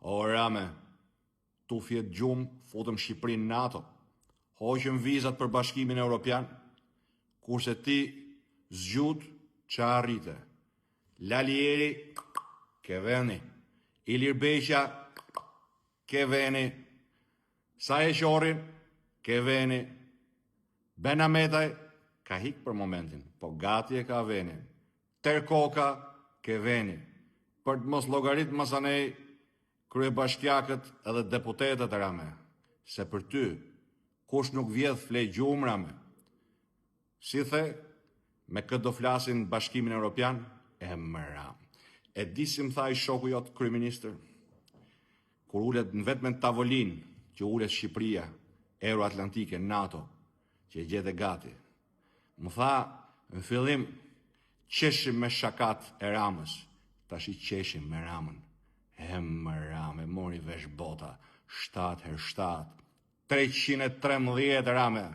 O Rame, tu fjet gjumë, futëm Shqipërinë në NATO, hoqëm vizat për Bashkimin Evropian, kurse ti zgjut që arrite. Lalieri, ke veni. Ilir Beqa, ke veni. Sa e qorin, ke veni. Ben Ametaj, ka hik për momentin, po gati e ka veni. Terkoka, ke veni. Për të mos llogarit masanej kryebashkiakët edhe deputetët e Rame, se për ty, kush nuk vjedh flej gjumë Rame. Si the, me këtë do flasin Bashkimin Evropian, e më Ram. E di si më tha i shoku jot kryeministër, kur ulet në vetëm tavolin që ulet Shqipëria, Euroatlantike, NATO, që e gjete gati. Më tha, në fillim, qeshim me shakat e Ramës, tash i qeshim me Ramën. E më Rame, mori vesh bota, 7 herë 7, 313 Rame.